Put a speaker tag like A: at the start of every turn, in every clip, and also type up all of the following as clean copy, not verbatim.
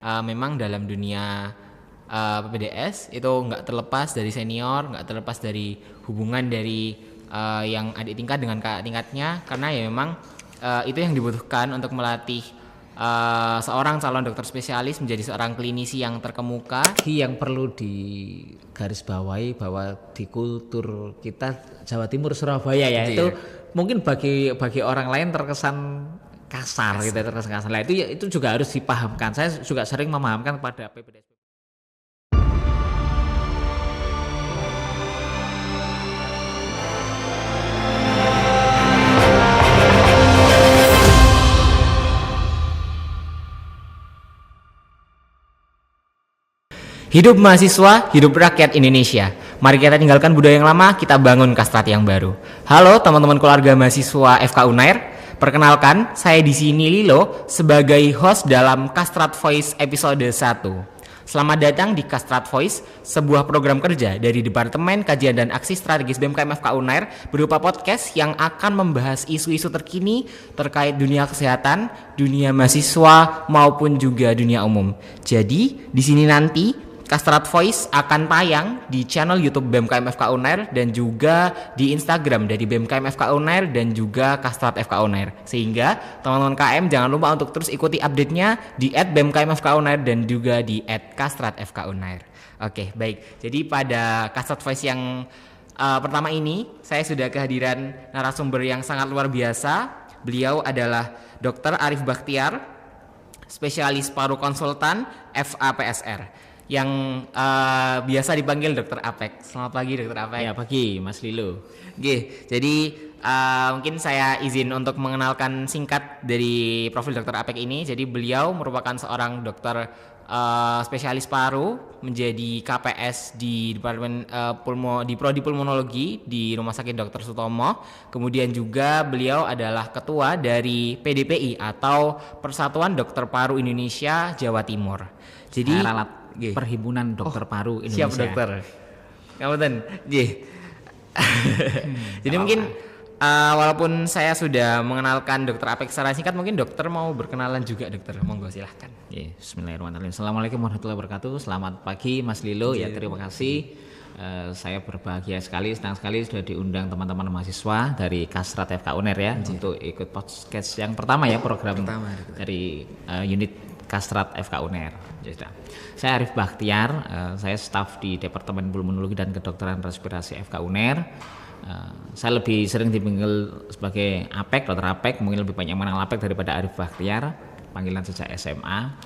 A: Memang dalam dunia PPDS itu nggak terlepas dari senior, nggak terlepas dari hubungan dari yang adik tingkat dengan kakak tingkatnya, karena ya memang itu yang dibutuhkan untuk melatih seorang calon dokter spesialis menjadi seorang klinisi yang terkemuka.
B: Yang perlu digarisbawahi bahwa di kultur kita Jawa Timur Surabaya ya itu mungkin bagi orang lain terkesan kasar gitu, terkesan kasar. Nah, itu juga harus dipahamkan. Saya juga sering memahamkan kepada PPDS.
A: Hidup mahasiswa, hidup rakyat Indonesia. Mari kita tinggalkan budaya yang lama, kita bangun kastrat yang baru. Halo teman-teman keluarga mahasiswa FK Unair. Perkenalkan, saya di sini Lilo sebagai host dalam Kastrat Voice episode 1. Selamat datang di Kastrat Voice, sebuah program kerja dari Departemen Kajian dan Aksi Strategis BMKM FK Unair berupa podcast yang akan membahas isu-isu terkini terkait dunia kesehatan, dunia mahasiswa maupun juga dunia umum. Jadi, di sini nanti Kastrat Voice akan tayang di channel YouTube BMKM FK Unair dan juga di Instagram dari BMKM FK Unair dan juga Kastrat FK Unair. Sehingga teman-teman KM jangan lupa untuk terus ikuti update-nya di @BMKM FK Unair dan juga di @Kastrat FK Unair. Oke, baik. Jadi pada Kastrat Voice yang pertama ini saya sudah kehadiran narasumber yang sangat luar biasa. Beliau adalah Dr. Arif Bakhtiar, spesialis paru konsultan FAPSR, yang biasa dipanggil Dokter Apek. Selamat pagi Dokter Apek.
B: Ya, pagi Mas Lilo.
A: Jadi mungkin saya izin untuk mengenalkan singkat dari profil Dokter Apek ini. Jadi beliau merupakan seorang dokter spesialis paru, menjadi KPS di Departemen di Prodi Pulmonologi di Rumah Sakit Dr. Sutomo. Kemudian juga beliau adalah ketua dari PDPI atau Persatuan Dokter Paru Indonesia Jawa Timur. Jadi
B: Perhimpunan Dokter Paru Indonesia.
A: Siap dokter. Kabupaten. Jadi mungkin walaupun saya sudah mengenalkan Dokter Apek secara singkat, mungkin dokter mau berkenalan juga dokter. Monggo silahkan.
B: Bismillahirrahmanirrahim. Assalamualaikum warahmatullahi wabarakatuh. Selamat pagi Mas Lilo. Ya, terima kasih. Saya berbahagia sekali, senang sekali sudah diundang teman-teman mahasiswa dari Kastrat FK Unair ya untuk ikut podcast yang pertama ya, program dari unit Kastrat FK Unair. Saya Arif Bakhtiar, saya staf di Departemen Pulmonologi dan Kedokteran Respirasi FK Unair. Saya lebih sering dipanggil sebagai Apek, Dokter Apek, mungkin lebih banyak mengenal Apek daripada Arif Bakhtiar, panggilan sejak SMA.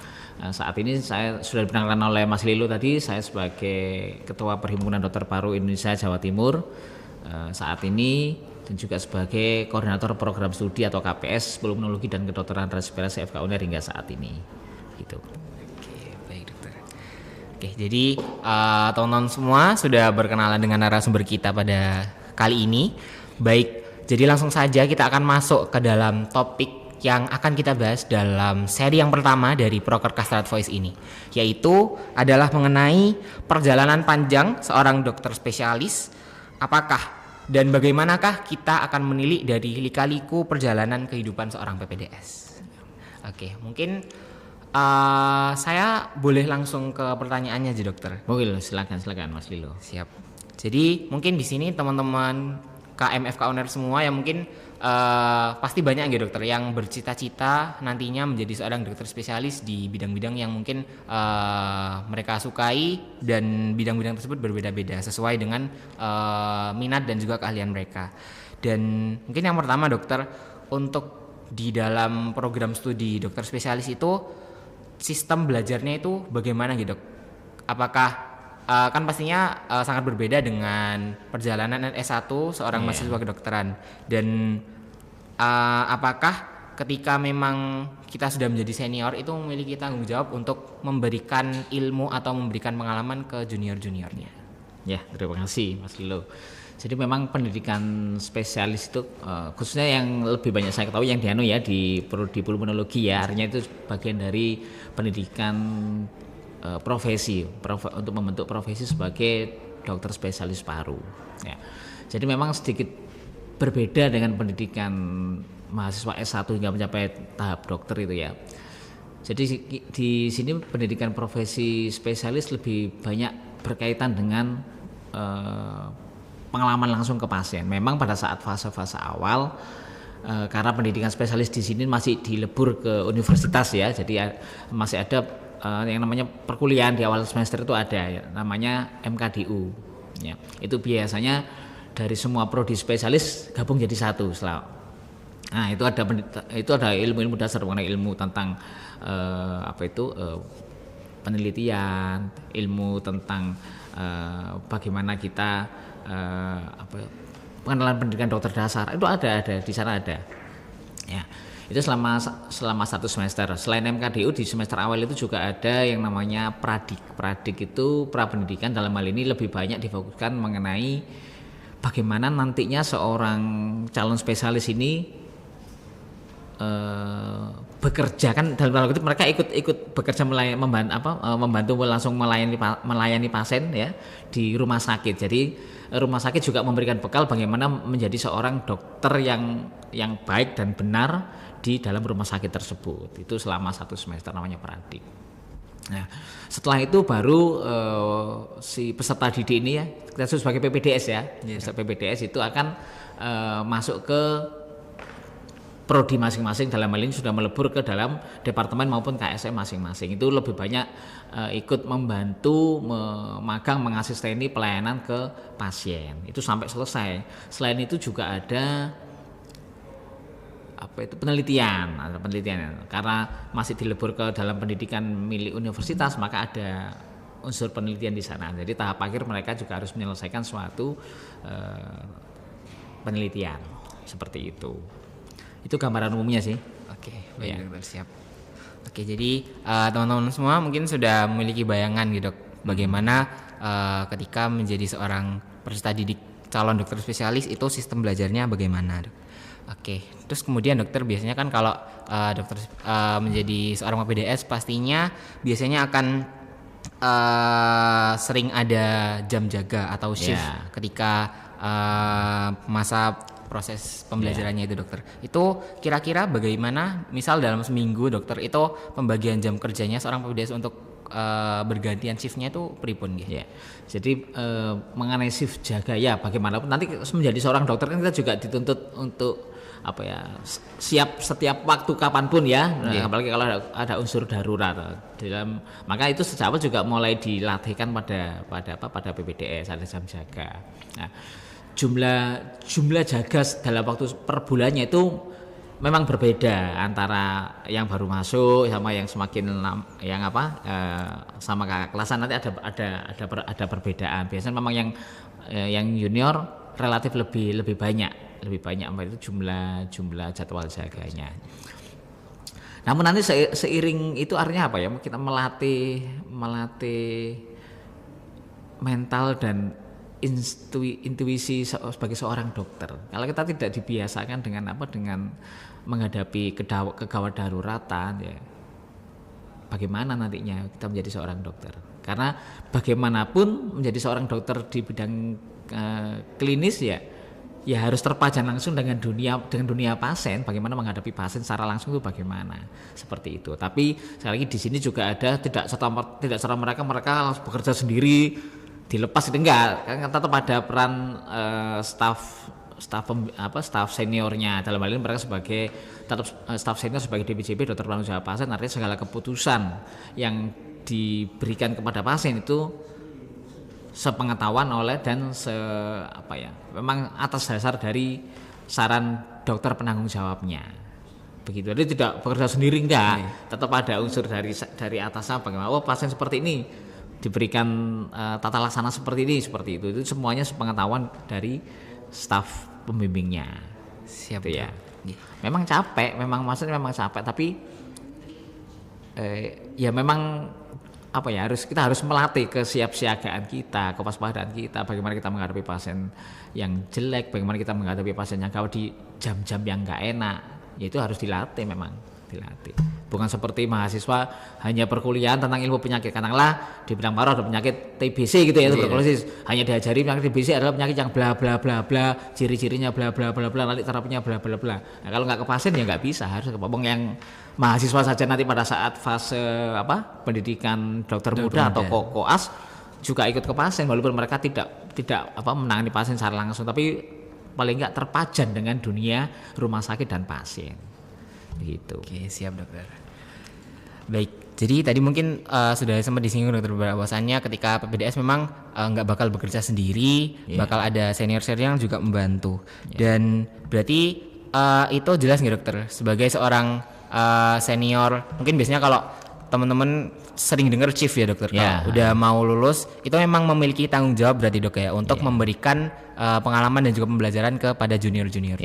B: Saat ini saya sudah diperkenalkan oleh Mas Lilo tadi, saya sebagai Ketua Perhimpunan Dokter Paru Indonesia Jawa Timur saat ini, dan juga sebagai Koordinator Program Studi atau KPS Pulmonologi dan Kedokteran Respirasi FK Unair hingga saat ini. Gitu.
A: Oke, jadi teman-teman semua sudah berkenalan dengan narasumber kita pada kali ini. Baik, jadi langsung saja kita akan masuk ke dalam topik yang akan kita bahas dalam seri yang pertama dari Proker Kastrat Voice ini, yaitu adalah mengenai perjalanan panjang seorang dokter spesialis. Apakah dan bagaimanakah kita akan menilik dari lika-liku perjalanan kehidupan seorang PPDS? Oke, mungkin saya boleh langsung ke pertanyaannya aja dokter.
B: Boleh, silakan Mas Lilo.
A: Siap. Jadi mungkin di sini teman-teman KMFK Unair semua yang mungkin pasti banyak ya dokter yang bercita-cita nantinya menjadi seorang dokter spesialis di bidang-bidang yang mungkin mereka sukai, dan bidang-bidang tersebut berbeda-beda sesuai dengan minat dan juga keahlian mereka. Dan mungkin yang pertama dokter, untuk di dalam program studi dokter spesialis itu sistem belajarnya itu bagaimana gitu dok? Apakah kan pastinya sangat berbeda dengan perjalanan S1 seorang mahasiswa kedokteran, dan apakah ketika memang kita sudah menjadi senior itu memiliki tanggung jawab untuk memberikan ilmu atau memberikan pengalaman ke junior-juniornya?
B: Ya, terima kasih Mas Lilo. Jadi memang pendidikan spesialis itu khususnya yang lebih banyak saya ketahui yang di Prodi Pulmonologi ya, artinya itu bagian dari pendidikan profesi untuk membentuk profesi sebagai dokter spesialis paru. Ya. Jadi memang sedikit berbeda dengan pendidikan mahasiswa S1 hingga mencapai tahap dokter itu ya. Jadi di sini pendidikan profesi spesialis lebih banyak berkaitan dengan pengalaman langsung ke pasien. Memang pada saat fase-fase awal karena pendidikan spesialis di sini masih dilebur ke universitas ya, jadi masih ada yang namanya perkuliahan di awal semester itu ada ya, namanya MKDU. Ya, itu biasanya dari semua prodi spesialis gabung jadi satu. Nah itu ada ilmu-ilmu dasar mengenai ilmu tentang penelitian, ilmu tentang bagaimana kita pengenalan pendidikan dokter dasar itu ada di sana ada. Ya, itu selama 1 semester. Selain MKDU di semester awal itu juga ada yang namanya pradik. Pradik itu prapendidikan, dalam hal ini lebih banyak difokuskan mengenai bagaimana nantinya seorang calon spesialis ini bekerja, kan dalam hal itu mereka ikut bekerja membantu langsung melayani pasien ya di rumah sakit. Jadi rumah sakit juga memberikan bekal bagaimana menjadi seorang dokter yang baik dan benar di dalam rumah sakit tersebut. Itu selama 1 semester namanya pradik. Nah, setelah itu baru si peserta didik ini ya, kita sebut sebagai PPDS ya. Peserta PPDS itu akan masuk ke prodi masing-masing, dalam hal ini sudah melebur ke dalam departemen maupun KSM masing-masing. Itu lebih banyak ikut membantu, magang, mengasisteni pelayanan ke pasien. Itu sampai selesai. Selain itu juga ada penelitian. Karena masih dilebur ke dalam pendidikan milik universitas, maka ada unsur penelitian di sana. Jadi tahap akhir mereka juga harus menyelesaikan suatu penelitian seperti itu. Itu gambaran umumnya sih.
A: Oke, baik dokter, siap. Oke, jadi teman-teman semua mungkin sudah memiliki bayangan gitu dok, bagaimana ketika menjadi seorang peserta didik calon dokter spesialis itu sistem belajarnya bagaimana dok. Oke, terus kemudian dokter biasanya kan kalau dokter menjadi seorang PPDS pastinya biasanya akan sering ada jam jaga atau shift ketika masa proses pembelajarannya itu dokter. Itu kira-kira bagaimana misal dalam seminggu dokter itu pembagian jam kerjanya seorang PPDS untuk bergantian shiftnya itu pripun gitu ya.
B: Jadi mengenai shift jaga ya bagaimanapun nanti menjadi seorang dokter kan kita juga dituntut untuk siap setiap waktu kapanpun ya. Apalagi kalau ada unsur darurat dalam, maka itu sejak awal juga mulai dilatihkan pada PPDS ada jam jaga. Nah, jumlah jaga dalam waktu per bulannya itu memang berbeda antara yang baru masuk sama yang semakin sama kakak kelasan, nanti ada perbedaan. Biasanya memang yang junior relatif lebih banyak itu jumlah jadwal jaganya. Namun nanti seiring itu artinya apa ya, kita melatih mental dan intuisi sebagai seorang dokter. Kalau kita tidak dibiasakan dengan menghadapi kegawat daruratan ya, bagaimana nantinya kita menjadi seorang dokter? Karena bagaimanapun menjadi seorang dokter di bidang klinis ya harus terpajan langsung dengan dunia pasien. Bagaimana menghadapi pasien secara langsung itu bagaimana, seperti itu. Tapi sekali lagi di sini juga ada tidak serta mereka langsung bekerja sendiri dilepas, itu enggak, kan tetap ada peran staf seniornya. Dalam hal ini mereka sebagai staf senior sebagai DPJP dokter penanggung jawab pasien, artinya segala keputusan yang diberikan kepada pasien itu sepengetahuan memang atas dasar dari saran dokter penanggung jawabnya. Begitu. Jadi tidak bekerja sendiri enggak, tetap ada unsur dari atasnya bagaimana pasien seperti ini diberikan tata laksana seperti itu semuanya sepengetahuan dari staf pembimbingnya.
A: Siap
B: ya. Memang capek, memang capek, tapi ya memang kita harus melatih kesiapsiagaan kita, kewaspadaan kita, bagaimana kita menghadapi pasien yang jelek, bagaimana kita menghadapi pasien yang gawat di jam-jam yang enggak enak. Ya itu harus dilatih, bukan seperti mahasiswa hanya perkuliahan tentang ilmu penyakit, katakanlah di bidang paru ada penyakit TBC gitu ya, tuberkulosis, hanya diajari penyakit TBC adalah penyakit yang bla bla bla bla, ciri-cirinya bla bla bla bla, nanti terapinya bla bla bla. Nah, kalau nggak ke pasien ya nggak bisa, harus ke yang mahasiswa saja nanti pada saat fase pendidikan dokter muda atau koas juga ikut ke pasien, walaupun mereka tidak menangani pasien secara langsung, tapi paling enggak terpajan dengan dunia rumah sakit dan pasien. Begitu.
A: Oke, siap dokter. Baik, jadi tadi mungkin sudah sempat disinggung dokter bahwasannya ketika PPDS memang nggak bakal bekerja sendiri, bakal ada senior-senior yang juga membantu. Dan berarti itu jelas nggak dokter sebagai seorang senior, mungkin biasanya kalau teman-teman sering dengar chief ya dokter, kalau udah mau lulus itu memang memiliki tanggung jawab berarti dok ya untuk memberikan pengalaman dan juga pembelajaran kepada junior-junior.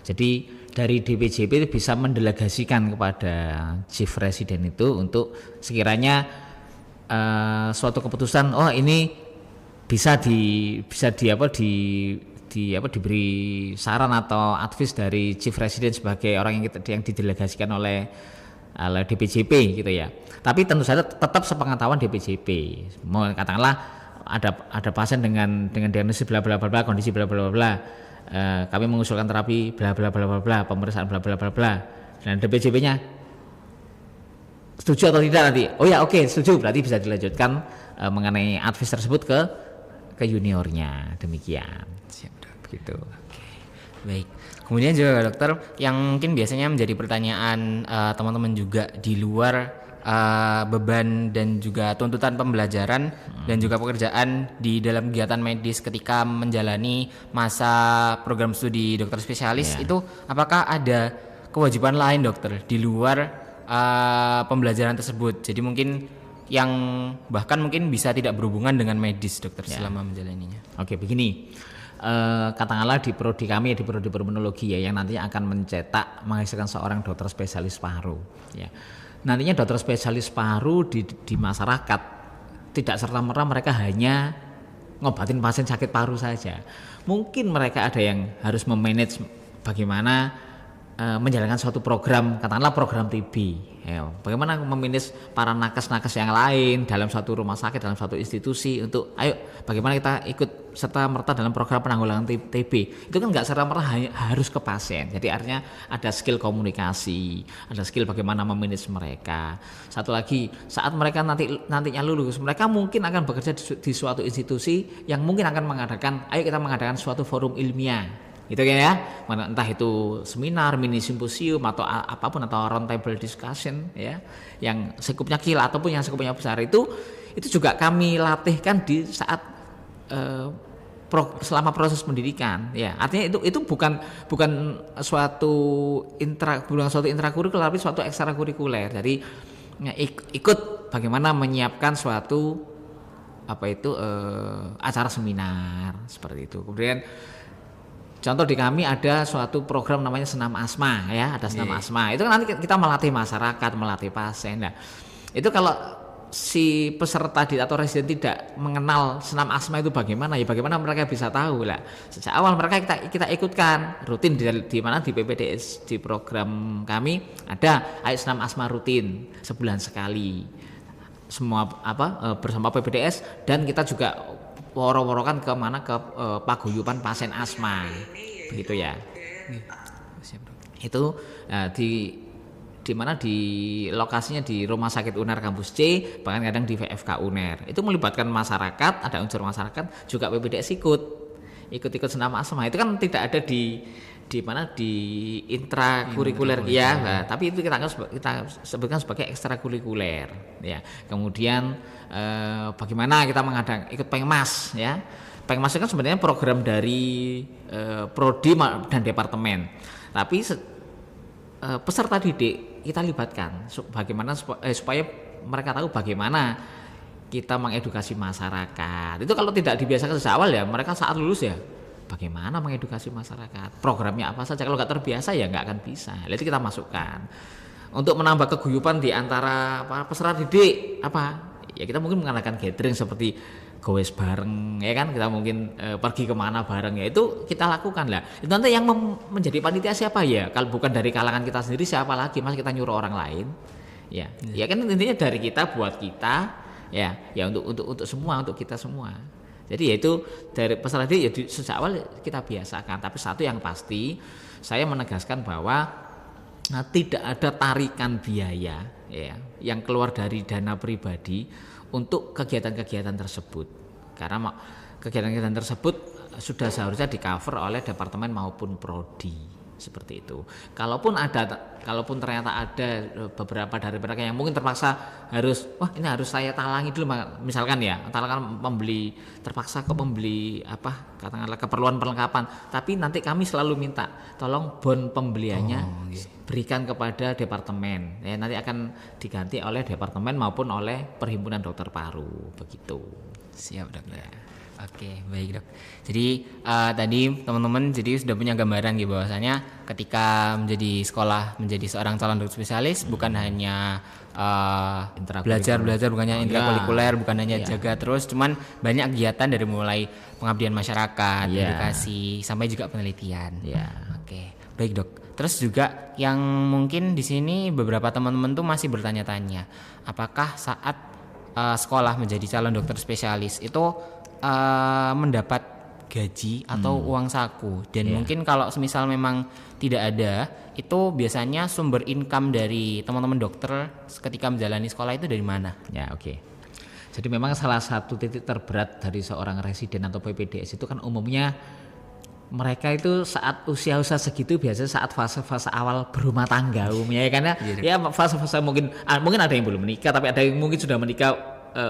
B: Jadi dari DPJP itu bisa mendelegasikan kepada chief resident itu untuk sekiranya suatu keputusan ini diberi saran atau advice dari chief resident sebagai orang yang didelegasikan oleh DPJP gitu ya. Tapi tentu saja tetap sepengetahuan DPJP. Mau katakanlah ada pasien dengan diagnosis bla bla bla, kondisi bla bla bla. Kami mengusulkan terapi bla bla bla bla, pemeriksaan bla bla bla bla. Dan DPJP-nya setuju atau tidak nanti? Oh ya, oke, setuju. Berarti bisa dilanjutkan mengenai advice tersebut ke juniornya. Demikian.
A: Siap dok.
B: Begitu.
A: Oke. Baik. Kemudian juga dokter, yang mungkin biasanya menjadi pertanyaan teman-teman juga di luar beban dan juga tuntutan pembelajaran dan juga pekerjaan di dalam kegiatan medis ketika menjalani masa program studi dokter spesialis itu, apakah ada kewajiban lain dokter di luar pembelajaran tersebut? Jadi mungkin yang bahkan mungkin bisa tidak berhubungan dengan medis dokter selama menjalaninya.
B: Oke, begini. Katakanlah di prodi kami, di prodi pulmonologi ya, yang nantinya akan mencetak menghasilkan seorang dokter spesialis paru ya. Nantinya dokter spesialis paru di masyarakat tidak serta-merta mereka hanya ngobatin pasien sakit paru saja. Mungkin mereka ada yang harus memanage bagaimana menjalankan suatu program, katakanlah program TB ya. Bagaimana memanage para nakes-nakes yang lain dalam suatu rumah sakit, dalam suatu institusi untuk ayo bagaimana kita ikut serta merta dalam program penanggulangan TB. Itu kan nggak serta merta harus ke pasien. Jadi artinya ada skill komunikasi, ada skill bagaimana memanage mereka. Satu lagi, saat mereka nantinya lulus, mereka mungkin akan bekerja di suatu institusi yang mungkin akan ayo kita mengadakan suatu forum ilmiah. Gitu kan ya, entah itu seminar, mini simposium atau apapun, atau round table discussion ya, yang sekupnya kecil ataupun yang sekupnya besar, itu juga kami latihkan di saat selama proses pendidikan ya. Artinya itu bukan suatu intrakurikuler, tapi suatu ekstrakurikuler. Jadi ikut bagaimana menyiapkan suatu acara seminar seperti itu. Kemudian contoh di kami ada suatu program namanya senam asma ya, ada senam asma. Itu kan nanti kita melatih masyarakat, melatih pasien. Nah, itu kalau si peserta atau residen tidak mengenal senam asma itu bagaimana mereka bisa tahu lah. Sejak awal mereka kita ikutkan rutin di mana di PPDS, di program kami ada ayo senam asma rutin sebulan sekali. Semua bersama PPDS, dan kita juga woro-worokan ke paguyuban pasien asma, begitu ya. Itu di mana di lokasinya di Rumah Sakit UNER Kampus C, bahkan kadang di VFK UNER. Itu melibatkan masyarakat, ada unsur masyarakat, juga PPDS ikut senam asma. Itu kan tidak ada di intrakurikuler ya, tapi itu kita sebutkan sebagai ekstrakurikuler ya. Kemudian bagaimana kita ikut Pengmas ya. Pengmas itu kan sebenarnya program dari prodi dan departemen, tapi peserta didik kita libatkan bagaimana supaya mereka tahu bagaimana kita mengedukasi masyarakat. Itu kalau tidak dibiasakan sejak awal ya, mereka saat lulus ya bagaimana mengedukasi masyarakat, programnya apa saja. Kalau nggak terbiasa ya nggak akan bisa. Jadi kita masukkan untuk menambah keguyuban di antara peserta didik ya kita mungkin mengadakan gathering seperti goes bareng ya kan, kita mungkin pergi kemana bareng ya, itu kita lakukan lah. Itu nanti yang menjadi panitia siapa ya, kalau bukan dari kalangan kita sendiri siapa lagi, mas kita nyuruh orang lain ya kan, intinya dari kita buat kita ya untuk semua, untuk kita semua. Jadi yaitu dari peserta didik ya sejak awal kita biasakan. Tapi satu yang pasti saya menegaskan bahwa Nah, tidak ada tarikan biaya ya yang keluar dari dana pribadi untuk kegiatan-kegiatan tersebut. Karena kegiatan-kegiatan tersebut sudah seharusnya di-cover oleh departemen maupun prodi. Seperti itu. Kalaupun ternyata ada beberapa dari mereka yang mungkin terpaksa harus, wah ini harus saya talangi dulu, misalkan ya, terpaksa membeli katakanlah keperluan perlengkapan, tapi nanti kami selalu minta tolong bon pembeliannya berikan kepada departemen, ya nanti akan diganti oleh departemen maupun oleh perhimpunan dokter paru, begitu.
A: Siap dokter. Oke, baik dok. Jadi tadi teman-teman jadi sudah punya gambaran gitu bahwasanya ketika menjadi seorang calon dokter spesialis bukan hanya belajar bukan hanya intrakurikuler, bukan hanya jaga terus, cuman banyak kegiatan dari mulai pengabdian masyarakat, edukasi sampai juga penelitian. Oke, baik dok. Terus juga yang mungkin di sini beberapa teman-teman tuh masih bertanya-tanya, apakah saat sekolah menjadi calon dokter spesialis itu mendapat gaji atau uang saku, dan mungkin kalau semisal memang tidak ada, itu biasanya sumber income dari teman-teman dokter ketika menjalani sekolah itu dari mana?
B: Ya, oke. Jadi memang salah satu titik terberat dari seorang residen atau PPDS itu kan umumnya mereka itu saat usia-usia segitu biasanya saat fase-fase awal berumah tangga umumnya, ya karena ya fase-fase mungkin ada yang belum menikah, tapi ada yang mungkin sudah menikah,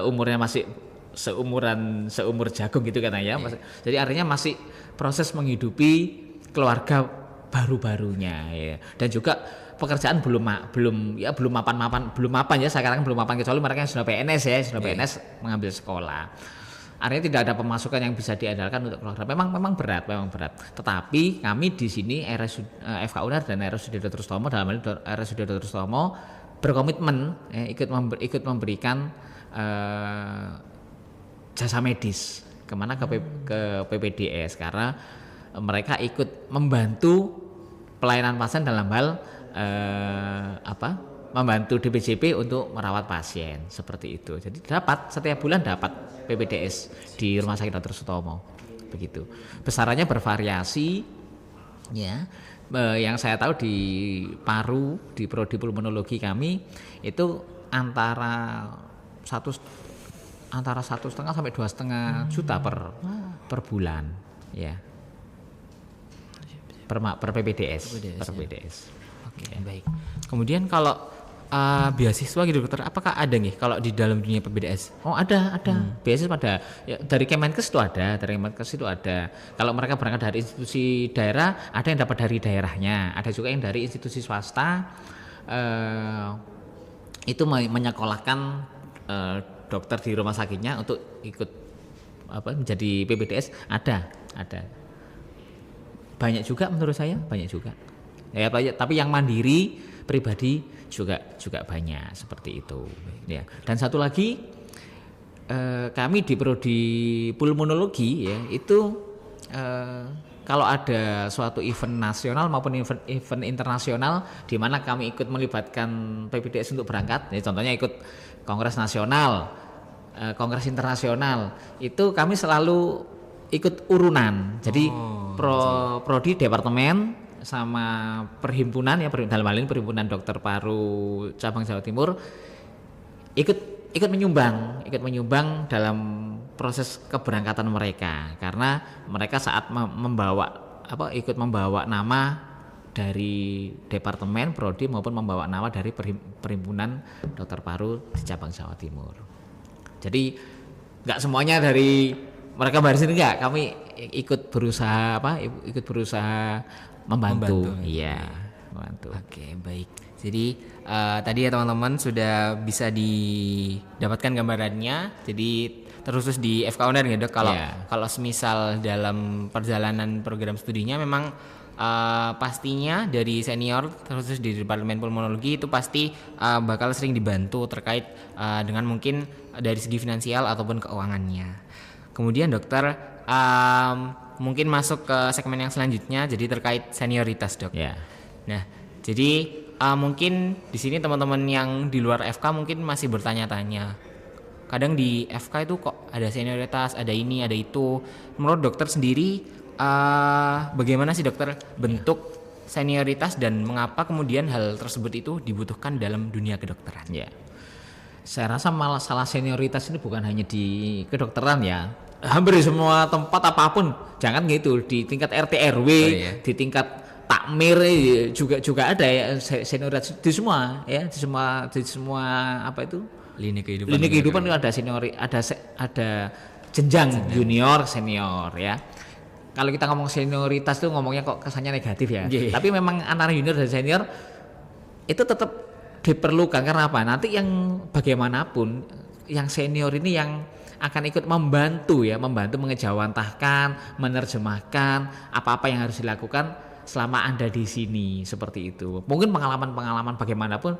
B: umurnya masih seumur jagung gitu katanya ya. Jadi artinya masih proses menghidupi keluarga baru-barunya ya. Dan juga pekerjaan belum mapan ya, sekarang belum mapan kecuali mereka yang sudah PNS ya, PNS mengambil sekolah. Artinya tidak ada pemasukan yang bisa diandalkan untuk keluarga. Memang berat. Tetapi kami di sini FK UNER dan RSUD Dr. Sutomo, dalam hal ini RSUD Dr. Sutomo berkomitmen ikut memberikan jasa medis ke PPDS, karena mereka ikut membantu pelayanan pasien dalam hal membantu DPJP untuk merawat pasien, seperti itu. Jadi setiap bulan dapat PPDS di Rumah Sakit Dr. Sutomo, begitu. Besarannya bervariasi ya. Yang saya tahu di paru, di prodi pulmonologi kami itu antara 1,5 sampai 2,5 juta per bulan ya, per PPDS.
A: Oke, baik. Kemudian kalau beasiswa gitu dokter, apakah ada nih kalau di dalam dunia PPDS?
B: Oh ada. Beasiswa ada ya, dari Kemenkes itu ada. Kalau mereka berangkat dari institusi daerah, ada yang dapat dari daerahnya, ada juga yang dari institusi swasta, itu menyekolahkan dokter di rumah sakitnya untuk ikut menjadi PPDS. Ada banyak juga, menurut saya banyak juga ya, tapi yang mandiri pribadi juga banyak, seperti itu ya. Dan satu lagi, kami di prodi pulmonologi ya itu kalau ada suatu event nasional maupun event internasional di mana kami ikut melibatkan PPDS untuk berangkat ya, contohnya ikut kongres nasional, kongres internasional, itu kami selalu ikut urunan. Jadi prodi, departemen sama perhimpunan ya, dalam hal ini Perhimpunan Dokter Paru Cabang Jawa Timur ikut menyumbang dalam proses keberangkatan mereka, karena mereka saat ikut membawa nama dari departemen prodi maupun membawa nama dari Perhimpunan Dokter Paru di Cabang Jawa Timur. Jadi nggak semuanya dari mereka baris ini, enggak, kami ikut berusaha membantu. Iya, membantu.
A: Oke, baik. Jadi tadi ya teman-teman sudah bisa didapatkan gambarannya. Jadi terkhusus di FK UNER ya dok, kalau semisal dalam perjalanan program studinya memang pastinya dari senior terkhusus di Departemen Pulmonologi itu pasti bakal sering dibantu terkait dengan mungkin dari segi finansial ataupun keuangannya. Kemudian dokter mungkin masuk ke segmen yang selanjutnya, jadi terkait senioritas dok. Nah, jadi mungkin di sini teman-teman yang di luar FK mungkin masih bertanya-tanya, kadang di FK itu kok ada senioritas, ada ini, ada itu. Menurut dokter sendiri bagaimana sih dokter bentuk senioritas dan mengapa kemudian hal tersebut itu dibutuhkan dalam dunia kedokteran?
B: Ya, saya rasa masalah senioritas ini bukan hanya di kedokteran ya, hampir di semua tempat apapun. Jangan gitu, di tingkat RT RW, di tingkat takmir juga ada ya senioritas di semua ya, di semua apa itu
A: Lini
B: kehidupan itu ada ada jenjang junior senior ya. Kalau kita ngomong senioritas tuh ngomongnya kok kesannya negatif ya. Tapi memang antara junior dan senior itu tetap diperlukan. Karena apa? Nanti yang bagaimanapun yang senior ini yang akan ikut membantu mengejawantahkan, menerjemahkan apa-apa yang harus dilakukan selama Anda di sini, seperti itu. Mungkin pengalaman bagaimanapun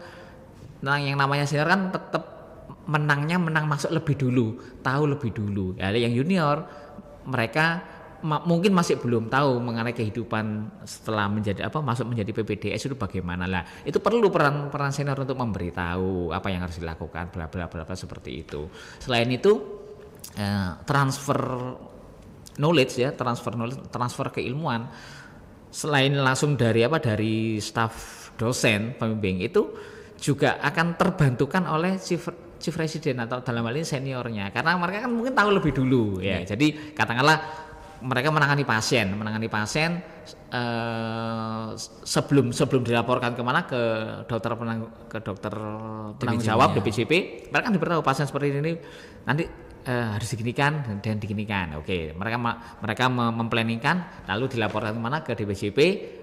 B: yang namanya senior kan tetap menang masuk lebih dulu, tahu lebih dulu. Ya, yang junior mereka mungkin masih belum tahu mengenai kehidupan setelah masuk menjadi PPDS itu bagaimana lah. Itu perlu peran senior untuk memberitahu apa yang harus dilakukan, bla bla bla seperti itu. Selain itu transfer knowledge, transfer keilmuan selain langsung dari staf dosen pembimbing itu juga akan terbantukan oleh chief resident atau dalam hal ini seniornya, karena mereka kan mungkin tahu lebih dulu ya. Jadi katakanlah mereka menangani pasien sebelum dilaporkan kemana ke dokter penanggung jawab DPJP, mereka kan diberitahu pasien seperti ini nanti harus diginikan dan diginikan. Oke, mereka memplanningkan lalu dilaporkan kemana ke DPJP.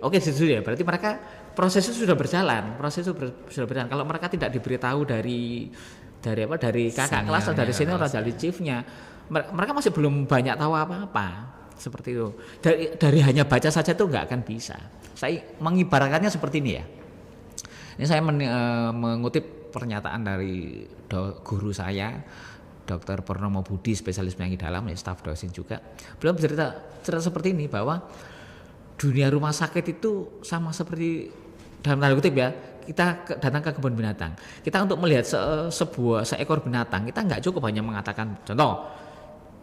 B: Oke, setuju ya. Berarti mereka proses itu sudah berjalan. Kalau mereka tidak diberitahu dari kakak kelas atau dari senior atau dari chiefnya, mereka masih belum banyak tahu apa-apa, seperti itu. Dari hanya baca saja itu nggak akan bisa. Saya mengibaratkannya seperti ini ya. Ini saya mengutip pernyataan dari guru saya, Dr. Purnomo Budi, spesialis penyakit dalam, ya, staf dosen juga. Beliau bercerita seperti ini, bahwa dunia rumah sakit itu sama seperti dalam tanda kutip ya, kita datang ke kebun binatang. Kita untuk melihat seekor binatang, kita nggak cukup hanya mengatakan, contoh,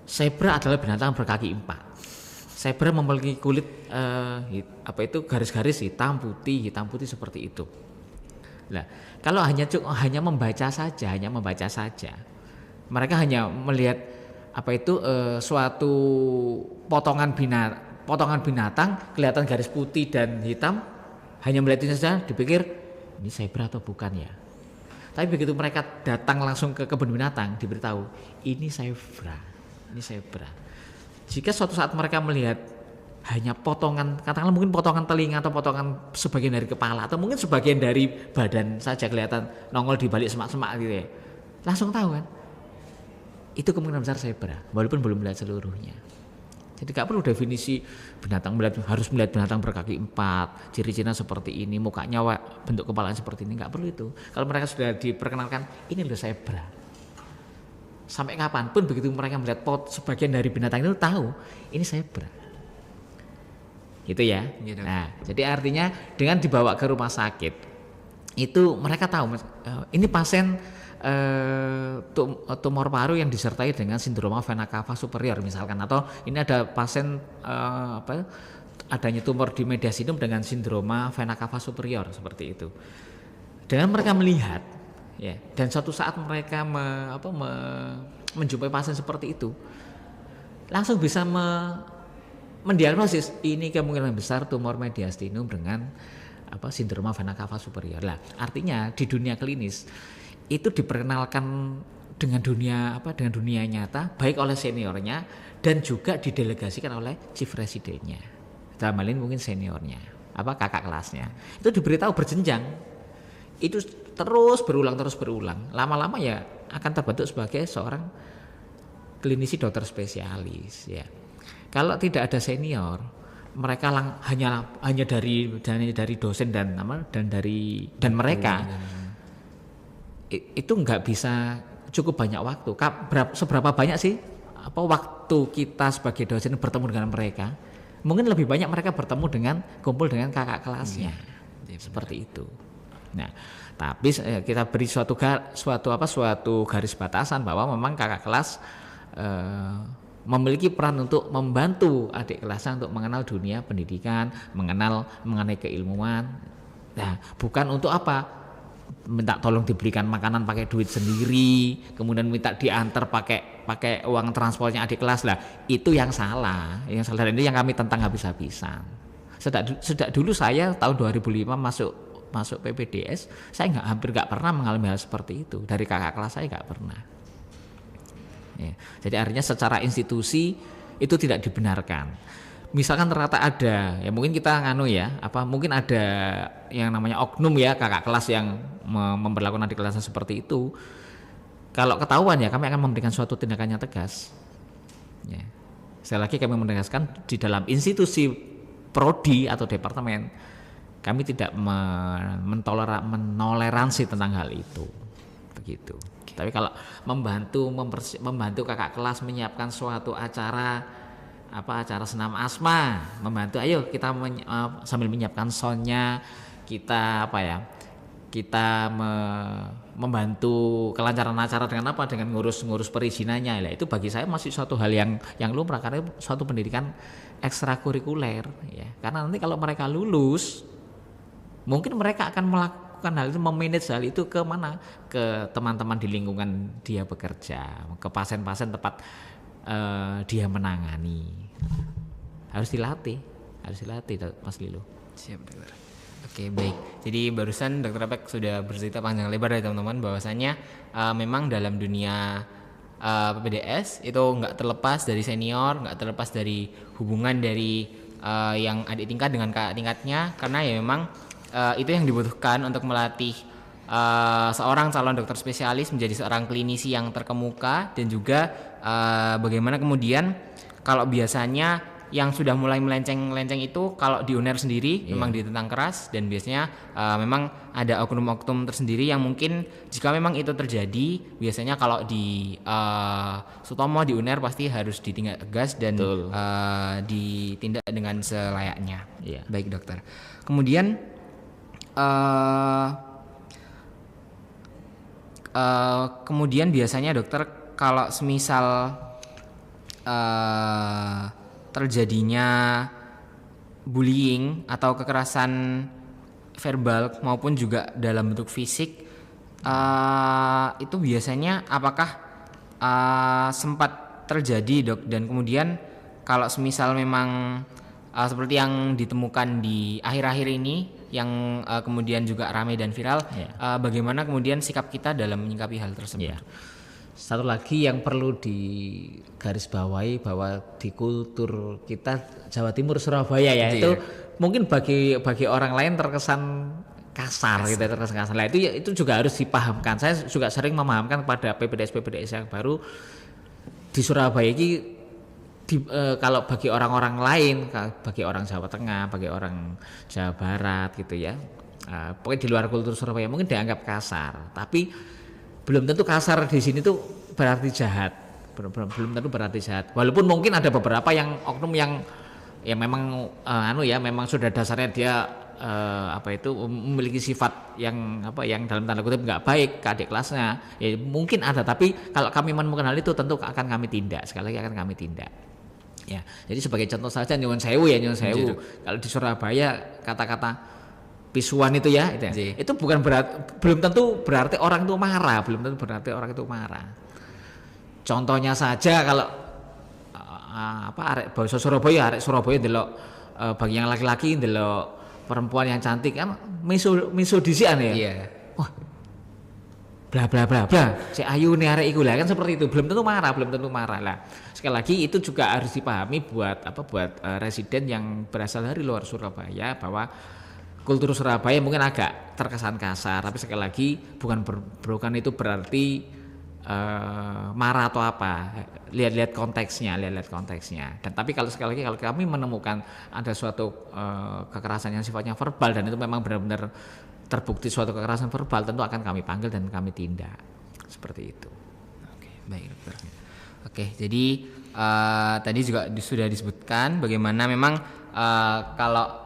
B: zebra adalah binatang berkaki 4. Zebra memiliki kulit garis-garis hitam putih seperti itu. Nah, kalau hanya membaca saja, mereka hanya melihat suatu potongan binatang kelihatan garis putih dan hitam, hanya melihat itu saja, dipikir ini zebra atau bukan ya. Tapi begitu mereka datang langsung ke kebun binatang, diberitahu ini zebra. Jika suatu saat mereka melihat hanya potongan, katakanlah mungkin potongan telinga atau potongan sebagian dari kepala atau mungkin sebagian dari badan saja kelihatan nongol di balik semak-semak gitu ya, langsung tahu kan itu kemungkinan besar zebra, walaupun belum melihat seluruhnya. Jadi gak perlu definisi harus melihat binatang berkaki 4, ciri-cirinya seperti ini, mukanya bentuk kepalanya seperti ini, gak perlu itu. Kalau mereka sudah diperkenalkan ini loh zebra, sampai kapanpun begitu mereka melihat sebagian dari binatang itu tahu ini zebra, gitu ya. Nah, jadi artinya dengan dibawa ke rumah sakit itu mereka tahu ini pasien tumor paru yang disertai dengan sindroma vena cava superior misalkan, atau ini ada pasien adanya tumor di mediastinum dengan sindroma vena cava superior, seperti itu. Dengan mereka melihat ya, dan suatu saat mereka menjumpai pasien seperti itu, langsung bisa mendiagnosis ini kemungkinan besar tumor mediastinum dengan sindroma vena cava superior. Lah, artinya di dunia klinis itu diperkenalkan dengan dunia nyata, baik oleh seniornya dan juga didelegasikan oleh chief residennya. Dalam hal ini mungkin seniornya, kakak kelasnya. Itu diberitahu berjenjang. Itu terus berulang. Lama-lama ya akan terbentuk sebagai seorang klinisi dokter spesialis ya. Kalau tidak ada senior, mereka hanya dari dosen dan mereka itu nggak bisa cukup banyak waktu. Seberapa banyak sih waktu kita sebagai dosen bertemu dengan mereka? Mungkin lebih banyak mereka kumpul dengan kakak kelasnya, seperti itu. Nah, tapi kita beri suatu garis batasan bahwa memang kakak kelas memiliki peran untuk membantu adik kelasnya untuk mengenal dunia pendidikan, mengenai keilmuan. Nah, bukan untuk apa? Minta tolong diberikan makanan pakai duit sendiri, kemudian minta diantar pakai uang transportnya adik kelas lah. Itu yang salah. Yang salah dan itu yang kami tentang habis-habisan. Sejak dulu saya tahun 2005 masuk PPDS, saya hampir nggak pernah mengalami hal seperti itu. Dari kakak kelas saya nggak pernah. Ya, jadi artinya secara institusi itu tidak dibenarkan. Misalkan ternyata ada, ya mungkin kita mungkin ada yang namanya oknum ya kakak kelas yang memperlakukan adik kelasnya seperti itu. Kalau ketahuan ya kami akan memberikan suatu tindakan yang tegas. Ya. Sekali lagi kami menegaskan di dalam institusi prodi atau departemen kami tidak menoleransi tentang hal itu. Begitu. Tapi kalau membantu kakak kelas menyiapkan suatu acara senam asma, membantu ayo kita sambil menyiapkan soundnya kita membantu kelancaran acara dengan ngurus perizinannya. Lah itu bagi saya masih suatu hal yang lumrah karena suatu pendidikan ekstrakurikuler ya. Karena nanti kalau mereka lulus mungkin mereka akan melakukan hal itu, memanage hal itu ke mana? Ke teman-teman di lingkungan dia bekerja, ke pasien-pasien tempat dia menangani. Harus dilatih Mas Lilo.
A: Siap, dokter. Oke, baik. Jadi barusan Dokter Apek sudah bercerita panjang lebar ya teman-teman bahwasanya memang dalam dunia PPDS itu nggak terlepas dari senior, nggak terlepas dari hubungan dari yang adik tingkat dengan kakak tingkatnya, karena ya memang itu yang dibutuhkan untuk melatih seorang calon dokter spesialis menjadi seorang klinisi yang terkemuka, dan juga bagaimana kemudian kalau biasanya yang sudah mulai melenceng itu kalau di UNER sendiri memang ditentang keras, dan biasanya memang ada oknum-oknum tersendiri yang mungkin jika memang itu terjadi biasanya kalau di Sutomo di UNER pasti harus ditindak tegas dan ditindak dengan selayaknya. Baik dokter. Kemudian kemudian biasanya dokter kalau semisal terjadinya bullying atau kekerasan verbal maupun juga dalam bentuk fisik, itu biasanya apakah sempat terjadi dok, dan kemudian kalau semisal memang seperti yang ditemukan di akhir-akhir ini yang kemudian juga ramai dan viral, bagaimana kemudian sikap kita dalam menyikapi hal tersebut?
B: Satu lagi yang perlu digarisbawahi bahwa di kultur kita Jawa Timur Surabaya itu mungkin bagi orang lain terkesan kasar gitu, terkesan kasar. Nah, itu juga harus dipahamkan. Saya juga sering memahamkan kepada PPDS yang baru di Surabaya ini. Kalau bagi orang-orang lain, bagi orang Jawa Tengah, bagi orang Jawa Barat gitu ya, pokoknya di luar kultur Surabaya mungkin dianggap kasar, tapi belum tentu kasar di sini tuh berarti jahat, belum tentu berarti jahat. Walaupun mungkin ada beberapa yang oknum yang memang memang sudah dasarnya dia memiliki sifat yang dalam tanda kutip nggak baik ke adik kelasnya, ya mungkin ada. Tapi kalau kami menemukan hal itu tentu akan kami tindak, sekali lagi akan kami tindak. Ya, jadi sebagai contoh saja nyuwun sewu. Kalau di Surabaya kata-kata pisuan itu itu bukan belum tentu berarti orang itu marah, Contohnya saja kalau arek basa Surabaya, delok bagi yang laki-laki delok perempuan yang cantik kan miso disian ya.
A: Iya.
B: Wah, bla bla bla bla, si ayu nih arek iku lah, kan seperti itu. Belum tentu marah lah. Sekali lagi itu juga harus dipahami buat residen yang berasal dari luar Surabaya, bahwa kultur Surabaya mungkin agak terkesan kasar, tapi sekali lagi bukan itu berarti marah atau apa. Lihat konteksnya. Dan tapi kalau sekali lagi kalau kami menemukan ada suatu kekerasan yang sifatnya verbal dan itu memang benar-benar terbukti suatu kekerasan verbal, tentu akan kami panggil dan kami tindak seperti itu.
A: Oke, baik dokter. Oke, jadi tadi juga sudah disebutkan bagaimana memang kalau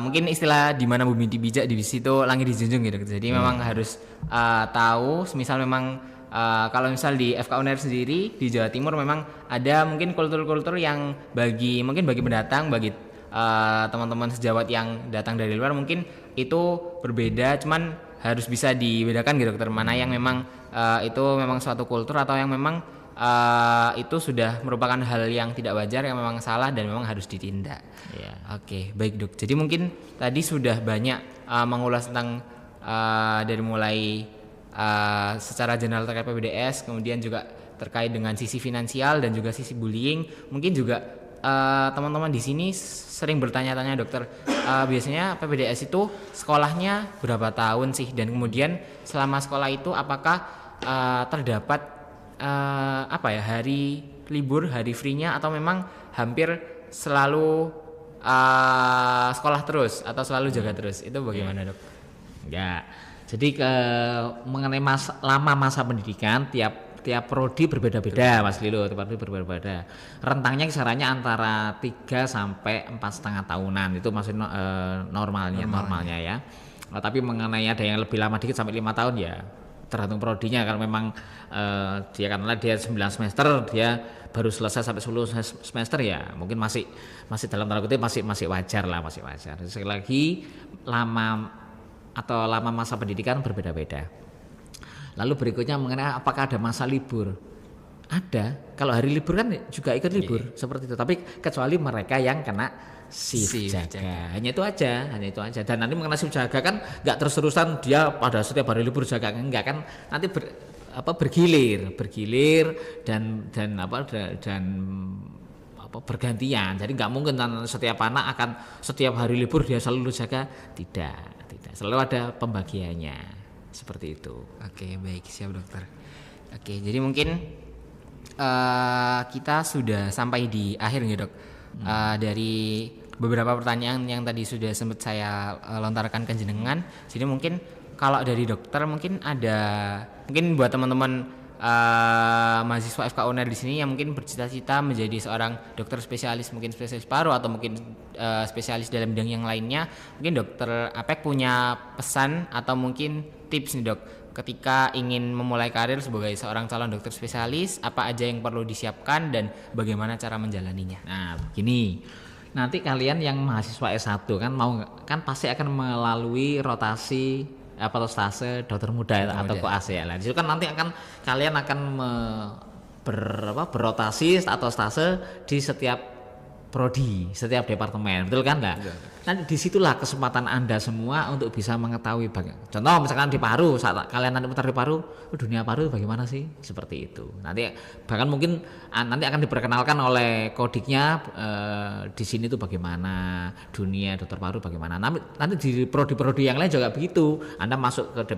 A: mungkin istilah di mana bumi dibijak di situ langit dijunjung gitu. Jadi memang harus tahu, semisal memang kalau misal di FK UNER sendiri di Jawa Timur memang ada mungkin kultur-kultur yang bagi pendatang, bagi teman-teman sejawat yang datang dari luar mungkin itu berbeda, cuman harus bisa dibedakan gitu dokter, mana yang memang itu memang suatu kultur atau yang memang itu sudah merupakan hal yang tidak wajar, yang memang salah dan memang harus ditindak. Oke, baik dok. Jadi mungkin tadi sudah banyak mengulas tentang dari mulai secara general terkait PPDS, kemudian juga terkait dengan sisi finansial dan juga sisi bullying. Mungkin juga teman-teman di sini sering bertanya-tanya dokter, biasanya PPDS itu sekolahnya berapa tahun sih, dan kemudian selama sekolah itu apakah terdapat hari libur, hari free-nya, atau memang hampir selalu sekolah terus atau selalu jaga terus, itu bagaimana dok?
B: Ya, jadi mengenai lama masa pendidikan tiap prodi berbeda-beda Mas Lilo, tiap prodi berbeda-beda. Rentangnya kisarannya antara 3 sampai 4,5 tahunan, itu masih normalnya ya. Tapi mengenai ada yang lebih lama dikit sampai 5 tahun ya tergantung prodinya. Kalau memang dia 9 semester, dia baru selesai sampai 10 semester ya mungkin masih dalam tanda kutip masih wajar lah, masih wajar. Sekali lagi lama masa pendidikan berbeda-beda. Lalu berikutnya mengenai apakah ada masa libur? Ada. Kalau hari libur kan juga ikut libur seperti itu. Tapi kecuali mereka yang kena shift jaga. Hanya itu aja. Dan nanti mengenai shift jaga kan nggak terus-terusan dia pada setiap hari libur jaga, enggak kan? Nanti bergilir dan bergantian. Jadi nggak mungkin setiap anak akan setiap hari libur dia selalu jaga. Tidak. Selalu ada pembagiannya seperti itu.
A: Oke, baik, siap dokter. Oke, jadi mungkin kita sudah sampai di akhir nih dok. Dari beberapa pertanyaan yang tadi sudah sempat saya lontarkan ke jenengan. Jadi mungkin kalau dari dokter mungkin buat teman-teman mahasiswa FK UNER di sini yang mungkin bercita-cita menjadi seorang dokter spesialis, mungkin spesialis paru atau mungkin spesialis dalam bidang yang lainnya, mungkin dokter Apek punya pesan atau mungkin tips nih dok, ketika ingin memulai karir sebagai seorang calon dokter spesialis, apa aja yang perlu disiapkan dan bagaimana cara menjalaninya?
B: Nah, begini. Nanti kalian yang mahasiswa S1 kan pasti akan melalui rotasi atau stase dokter muda atau koas ya. Nah, disitu kan nanti kalian akan berotasi atau stase di setiap prodi, setiap departemen, betul kan? Nanti disitulah kesempatan Anda semua untuk bisa mengetahui contoh misalkan di paru, saat kalian nanti putar di paru, dunia paru bagaimana sih, seperti itu. Nanti bahkan mungkin nanti akan diperkenalkan oleh kodiknya di sini tuh bagaimana dunia dokter paru bagaimana. Nanti di prodi-prodi yang lain juga begitu. Anda masuk ke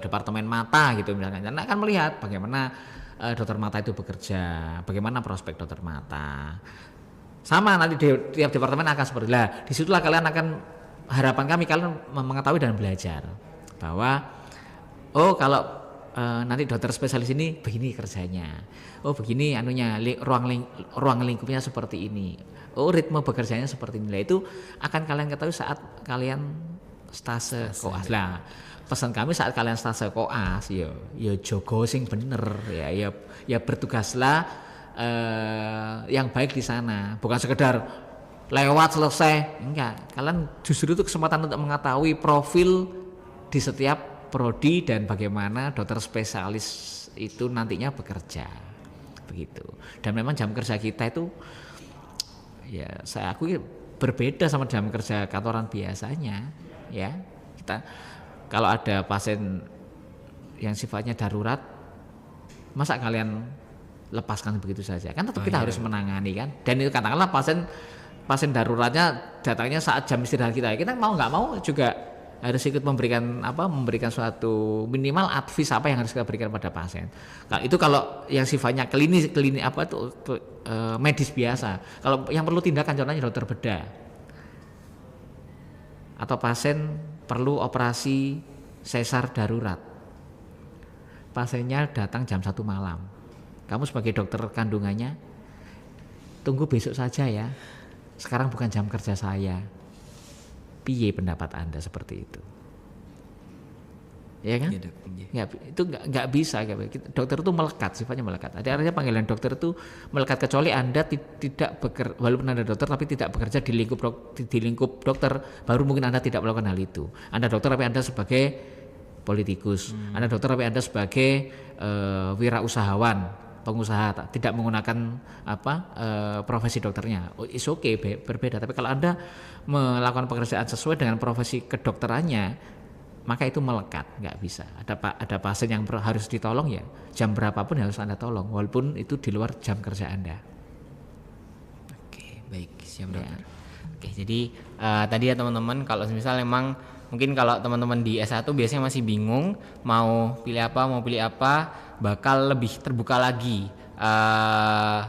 B: departemen mata gitu misalnya, Anda akan melihat bagaimana dokter mata itu bekerja, bagaimana prospek dokter mata. Sama nanti di tiap departemen akan seperti lah. Disitulah kalian akan, harapan kalian mengetahui dan belajar bahwa kalau nanti dokter spesialis ini begini kerjanya, begini ruang lingkupnya seperti ini, ritme bekerjanya seperti ini. Itu akan kalian ketahui saat kalian stase koas lah. Pesan kami saat kalian stase koas ya jogo sing bener ya bertugaslah yang baik di sana, bukan sekedar lewat selesai, enggak. Kalian justru itu kesempatan untuk mengetahui profil di setiap prodi dan bagaimana dokter spesialis itu nantinya bekerja begitu. Dan memang jam kerja kita itu ya saya akui berbeda sama jam kerja kantoran biasanya ya. Kita kalau ada pasien yang sifatnya darurat, masa kalian lepaskan begitu saja? Kan tetap kita harus menangani kan. Dan itu katakanlah pasien daruratnya datangnya saat jam istirahat kita mau nggak mau juga harus ikut memberikan suatu minimal advice apa yang harus kita berikan pada pasien. Nah, itu kalau yang sifatnya klinis medis biasa. Kalau yang perlu tindakan contohnya dokter bedah atau pasien perlu operasi sesar darurat, pasiennya datang jam 1 malam, kamu sebagai dokter kandungannya tunggu besok saja ya, sekarang bukan jam kerja saya. Piye pendapat Anda seperti itu? ya kan?
A: Iya, Dok. Iya.
B: Itu nggak bisa. Dokter itu melekat, sifatnya melekat. Ada artinya panggilan dokter itu melekat, kecuali Anda tidak bekerja, walaupun Anda dokter tapi tidak bekerja di lingkup dokter, baru mungkin Anda tidak melakukan hal itu. Anda dokter tapi Anda sebagai politikus, Anda dokter tapi Anda sebagai wirausahawan, pengusaha, tidak menggunakan profesi dokternya. It's okay, berbeda. Tapi kalau Anda melakukan pekerjaan sesuai dengan profesi kedokterannya, maka itu melekat, nggak bisa. Ada pasien yang harus ditolong, ya jam berapapun harus Anda tolong, walaupun itu di luar jam kerja Anda.
A: Oke, baik, siap dokter. Oke, jadi tadi ya teman-teman, kalau misal memang mungkin kalau teman-teman di S1 biasanya masih bingung mau pilih apa, bakal lebih terbuka lagi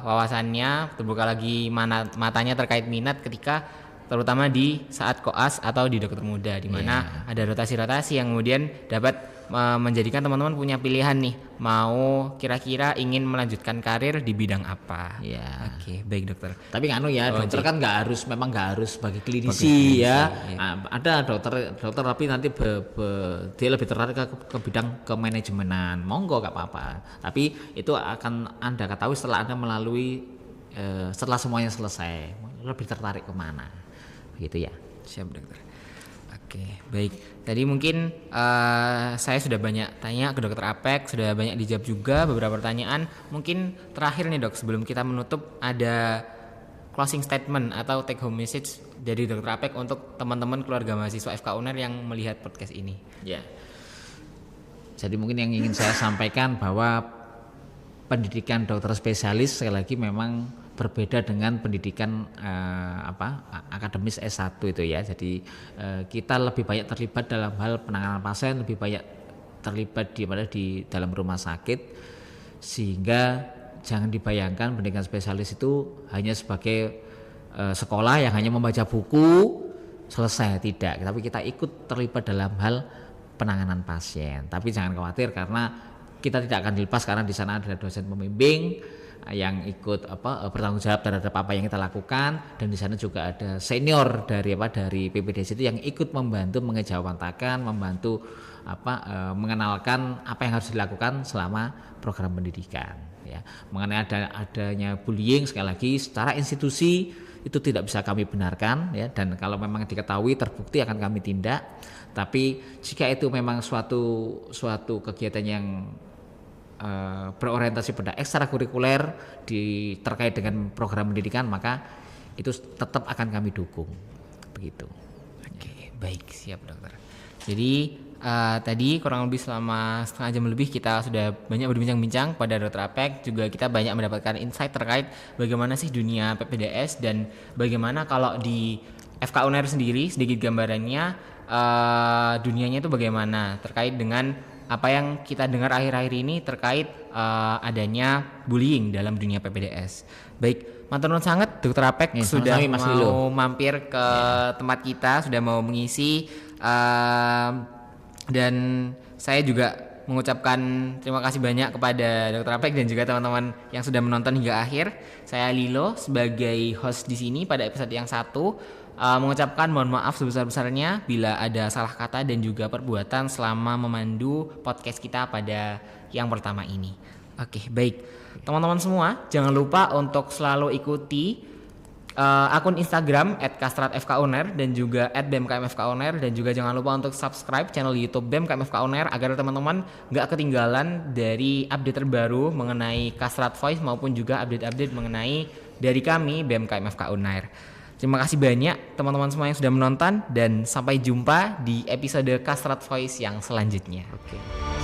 A: wawasannya, terbuka lagi matanya terkait minat ketika terutama di saat koas atau di dokter muda, di mana ada rotasi-rotasi yang kemudian dapat menjadikan teman-teman punya pilihan nih, mau kira-kira ingin melanjutkan karir di bidang apa. Oke, baik dokter.
B: Tapi dokter kan nggak harus sebagai klinisi ya. Ada dokter tapi nanti dia lebih tertarik ke bidang kemanajemenan, monggo nggak apa-apa. Tapi itu akan Anda ketahui setelah Anda setelah semuanya selesai, lebih tertarik kemana. Begitu ya.
A: Siap dokter. Oke, baik. Tadi mungkin saya sudah banyak tanya ke dokter Apek, sudah banyak dijawab juga beberapa pertanyaan. Mungkin terakhir nih dok, sebelum kita menutup, ada closing statement atau take home message dari dokter Apek untuk teman-teman keluarga mahasiswa FK UNER yang melihat podcast ini.
B: Ya. Jadi mungkin yang ingin saya sampaikan bahwa pendidikan dokter spesialis sekali lagi memang berbeda dengan pendidikan akademis S1 itu ya. Jadi kita lebih banyak terlibat dalam hal penanganan pasien, lebih banyak terlibat di dalam rumah sakit, sehingga jangan dibayangkan pendidikan spesialis itu hanya sebagai sekolah yang hanya membaca buku selesai, tidak. Tapi kita ikut terlibat dalam hal penanganan pasien. Tapi jangan khawatir, karena kita tidak akan dilepas, karena di sana ada dosen pembimbing yang ikut bertanggung jawab terhadap apa yang kita lakukan, dan di sana juga ada senior dari PPDS itu yang ikut membantu mengejawantakan, membantu mengenalkan apa yang harus dilakukan selama program pendidikan ya. Mengenai adanya bullying, sekali lagi secara institusi itu tidak bisa kami benarkan ya, dan kalau memang diketahui terbukti akan kami tindak. Tapi jika itu memang suatu kegiatan yang berorientasi pada ekstrakurikuler terkait dengan program pendidikan, maka itu tetap akan kami dukung, begitu.
A: Oke, baik, siap dokter. Jadi tadi kurang lebih selama setengah jam lebih kita sudah banyak berbincang-bincang pada dokter Apek, juga kita banyak mendapatkan insight terkait bagaimana sih dunia PPDS dan bagaimana kalau di FK UNER sendiri, sedikit gambarannya dunianya itu bagaimana terkait dengan apa yang kita dengar akhir-akhir ini terkait adanya bullying dalam dunia PPDS. Baik, matur nuwun sangat dokter Apek sudah mau mampir ke tempat kita, sudah mau mengisi, dan saya juga mengucapkan terima kasih banyak kepada dokter Apek dan juga teman-teman yang sudah menonton hingga akhir. Saya Lilo sebagai host di sini pada episode yang 1. Mengucapkan mohon maaf sebesar-besarnya bila ada salah kata dan juga perbuatan selama memandu podcast kita pada yang pertama ini. Oke, baik. Teman-teman semua, jangan lupa untuk selalu ikuti akun Instagram @kastratfkuner dan juga @bmkmfkuner, dan juga jangan lupa untuk subscribe channel YouTube BMKMFKUNER agar teman-teman nggak ketinggalan dari update terbaru mengenai Kastrat Voice maupun juga update-update mengenai dari kami BMKMFKUNER. Terima kasih banyak teman-teman semua yang sudah menonton, dan sampai jumpa di episode Kastrat Voice yang selanjutnya.
B: Oke.